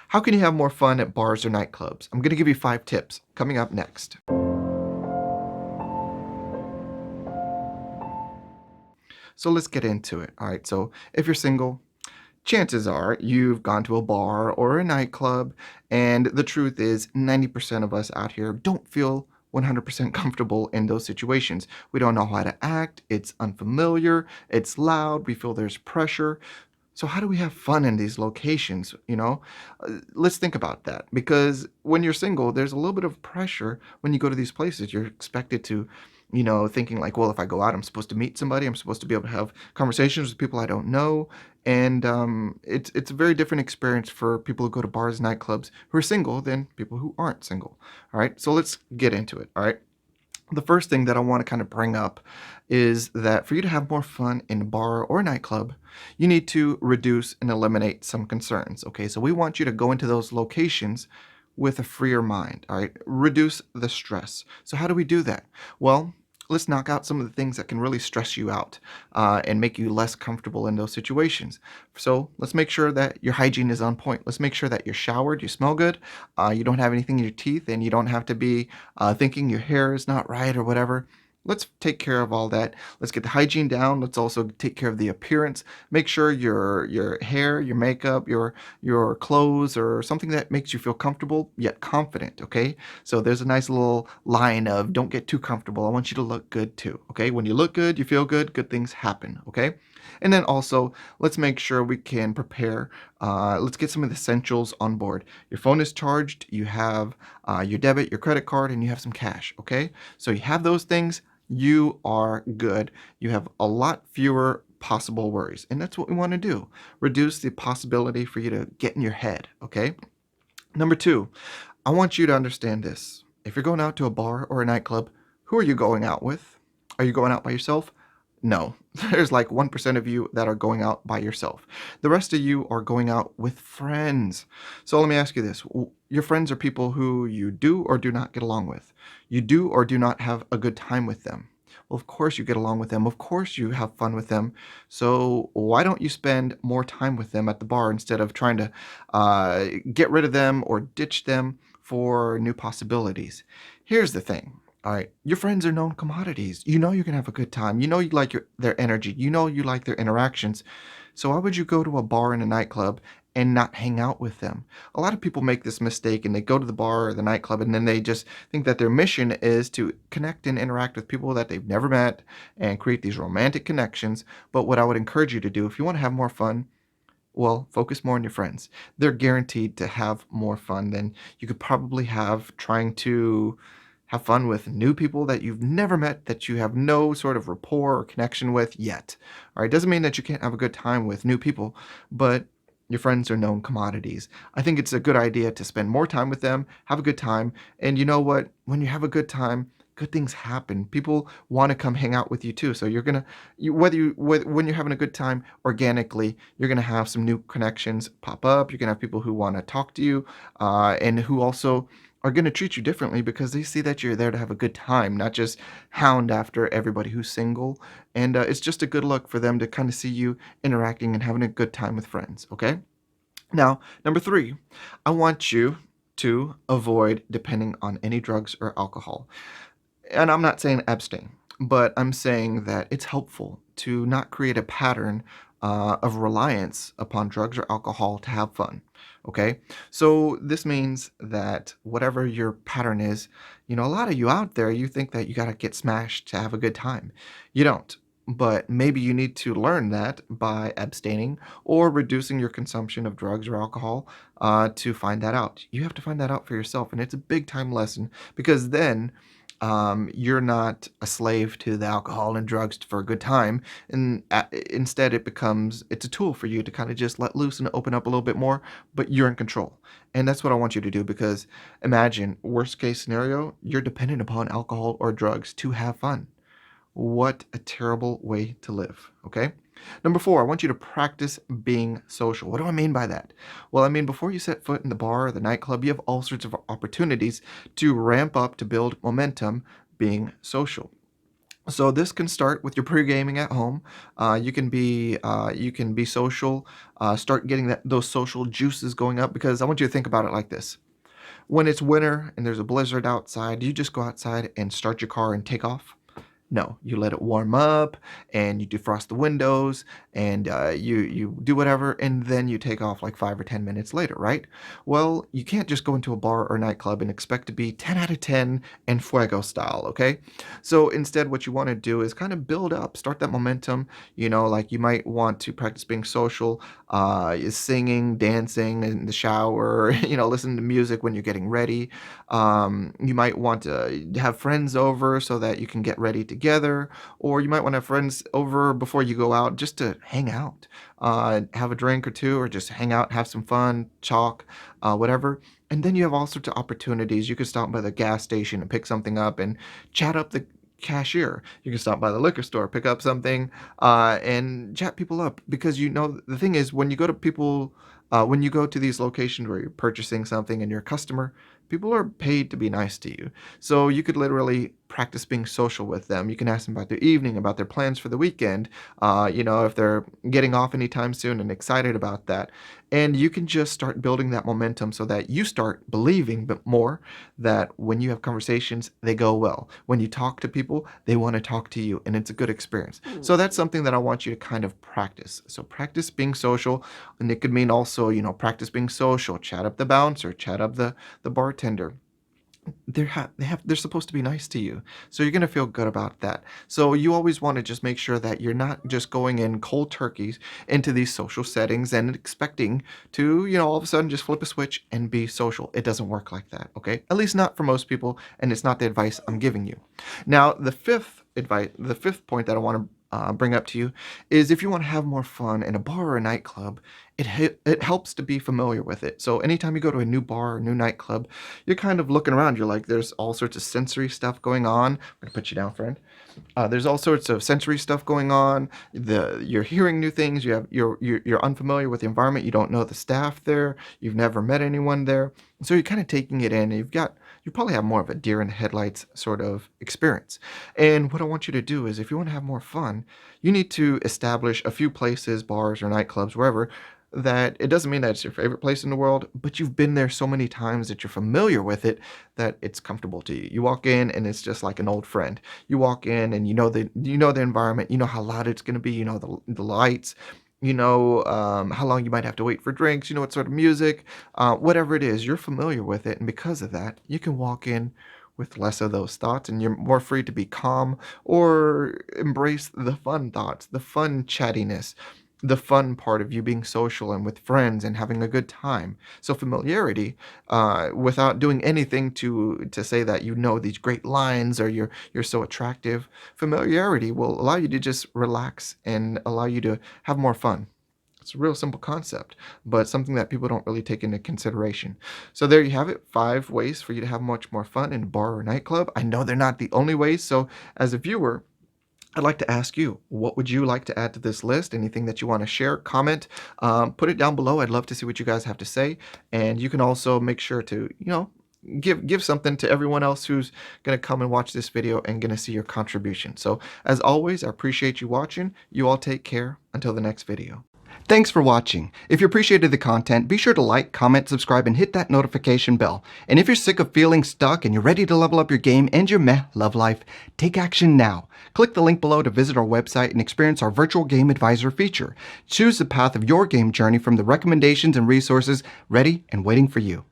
How can you have more fun at bars or nightclubs? I'm going to give you 5 tips coming up next. So let's get into it. All right. So if you're single, chances are you've gone to a bar or a nightclub, and the truth is 90% of us out here don't feel 100% comfortable in those situations. We don't know how to act, it's unfamiliar, it's loud, we feel there's pressure. So how do we have fun in these locations, let's think about that, because when you're single, there's a little bit of pressure when you go to these places. You're expected to, thinking like, well, if I go out, I'm supposed to meet somebody, I'm supposed to be able to have conversations with people I don't know. And it's a very different experience for people who go to bars, nightclubs who are single than people who aren't single. All right, so let's get into it. All right, the first thing that I want to kind of bring up is that for you to have more fun in a bar or a nightclub, you need to reduce and eliminate some concerns. Okay, so we want you to go into those locations with a freer mind. All right, reduce the stress. So, how do we do that? Well, let's knock out some of the things that can really stress you out and make you less comfortable in those situations. So, let's make sure that your hygiene is on point. Let's make sure that you're showered, you smell good, you don't have anything in your teeth, and you don't have to be thinking your hair is not right or whatever. Let's take care of all that. Let's get the hygiene down. Let's also take care of the appearance. Make sure your hair, your makeup, your clothes or something that makes you feel comfortable yet confident, okay? So there's a nice little line of don't get too comfortable. I want you to look good too, okay? When you look good, you feel good things happen, okay? And then also, let's make sure we can prepare. Let's get some of the essentials on board. Your phone is charged, you have your debit, your credit card, and you have some cash, okay? So you have those things, you are good. You have a lot fewer possible worries. And that's what we want to do. Reduce the possibility for you to get in your head, okay? Number two, I want you to understand this. If you're going out to a bar or a nightclub, who are you going out with? Are you going out by yourself? No. There's like 1% of you that are going out by yourself. The rest of you are going out with friends. So let me ask you this. Your friends are people who you do or do not get along with. You do or do not have a good time with them. Well, of course you get along with them. Of course you have fun with them. So why don't you spend more time with them at the bar instead of trying to get rid of them or ditch them for new possibilities? Here's the thing. All right, your friends are known commodities. You know you're gonna have a good time. You know you like their energy. You know you like their interactions. So why would you go to a bar and a nightclub and not hang out with them? A lot of people make this mistake and they go to the bar or the nightclub and then they just think that their mission is to connect and interact with people that they've never met and create these romantic connections. But what I would encourage you to do, if you want to have more fun, well, focus more on your friends. They're guaranteed to have more fun than you could probably have trying to have fun with new people that you've never met, that you have no sort of rapport or connection with yet. All right, doesn't mean that you can't have a good time with new people, but your friends are known commodities. I think it's a good idea to spend more time with them, have a good time, and you know what? When you have a good time, good things happen. People want to come hang out with you too. So you're gonna, when you're having a good time, organically, you're gonna have some new connections pop up. You're gonna have people who want to talk to you, and who also are going to treat you differently because they see that you're there to have a good time, not just hound after everybody who's single. And it's just a good look for them to kind of see you interacting and having a good time with friends. Okay. Now, number three, I want you to avoid depending on any drugs or alcohol. And I'm not saying abstain, but I'm saying that it's helpful to not create a pattern of reliance upon drugs or alcohol to have fun. Okay, so this means that whatever your pattern is, a lot of you out there, you think that you got to get smashed to have a good time. You don't. But maybe you need to learn that by abstaining or reducing your consumption of drugs or alcohol to find that out. You have to find that out for yourself. And it's a big time lesson because then you're not a slave to the alcohol and drugs for a good time, and instead it's a tool for you to kind of just let loose and open up a little bit more, but you're in control. And that's what I want you to do, because imagine worst case scenario, you're dependent upon alcohol or drugs to have fun. What a terrible way to live, okay? Number four, I want you to practice being social. What do I mean by that? Well, I mean, before you set foot in the bar or the nightclub, you have all sorts of opportunities to ramp up, to build momentum being social. So this can start with your pre-gaming at home. You can be social. Start getting those social juices going up because I want you to think about it like this. When it's winter and there's a blizzard outside, do you just go outside and start your car and take off? No, you let it warm up and you defrost the windows and you do whatever and then you take off like 5 or 10 minutes later, right? Well, you can't just go into a bar or nightclub and expect to be 10 out of 10 and fuego style, okay? So instead, what you want to do is kind of build up, start that momentum. Like you might want to practice being social, is singing, dancing in the shower, listen to music when you're getting ready. You might want to have friends over so that you can get ready together, or you might want to have friends over before you go out just to hang out, have a drink or two, or just hang out, have some fun, talk, whatever. And then you have all sorts of opportunities. You could stop by the gas station and pick something up and chat up the cashier. You can stop by the liquor store, pick up something, and chat people up because the thing is when you go to these locations where you're purchasing something and you're a customer, people are paid to be nice to you. So you could literally practice being social with them. You can ask them about their evening, about their plans for the weekend, if they're getting off anytime soon and excited about that. And you can just start building that momentum so that you start believing but more that when you have conversations, they go well. When you talk to people, they want to talk to you and it's a good experience. So that's something that I want you to kind of practice. So practice being social, and it could mean also, practice being social, chat up the bouncer, chat up the bartender. They're supposed to be nice to you, so you're going to feel good about that. So you always want to just make sure that you're not just going in cold turkeys into these social settings and expecting to all of a sudden just flip a switch and be social. It doesn't work like that, okay? At least not for most people, and it's not the advice I'm giving you. Now the fifth point that I want to bring up to you is if you want to have more fun in a bar or a nightclub, it helps to be familiar with it. So anytime you go to a new bar or new nightclub, you're kind of looking around. You're like, there's all sorts of sensory stuff going on. I'm gonna put you down, friend. There's all sorts of sensory stuff going on. You're hearing new things. You're unfamiliar with the environment. You don't know the staff there. You've never met anyone there. So you're kind of taking it in. You probably have more of a deer in the headlights sort of experience. And what I want you to do is if you want to have more fun, you need to establish a few places, bars or nightclubs, wherever, that it doesn't mean that it's your favorite place in the world, but you've been there so many times that you're familiar with it that it's comfortable to you. You walk in and it's just like an old friend. You walk in and you know the environment, you know how loud it's going to be, you know the lights, how long you might have to wait for drinks, you know what sort of music, whatever it is, you're familiar with it, and because of that, you can walk in with less of those thoughts and you're more free to be calm or embrace the fun thoughts, the fun chattiness, the fun part of you being social and with friends and having a good time. So familiarity, without doing anything to say that you know these great lines or you're so attractive, familiarity will allow you to just relax and allow you to have more fun. It's a real simple concept, but something that people don't really take into consideration. So there you have it, 5 ways for you to have much more fun in a bar or nightclub. I know they're not the only ways, so as a viewer, I'd like to ask you, what would you like to add to this list? Anything that you want to share, comment, put it down below. I'd love to see what you guys have to say. And you can also make sure to, give something to everyone else who's going to come and watch this video and going to see your contribution. So as always, I appreciate you watching. You all take care. Until the next video. Thanks for watching. If you appreciated the content, be sure to like, comment, subscribe, and hit that notification bell. And if you're sick of feeling stuck and you're ready to level up your game and your meh love life, take action now. Click the link below to visit our website and experience our virtual game advisor feature. Choose the path of your game journey from the recommendations and resources ready and waiting for you.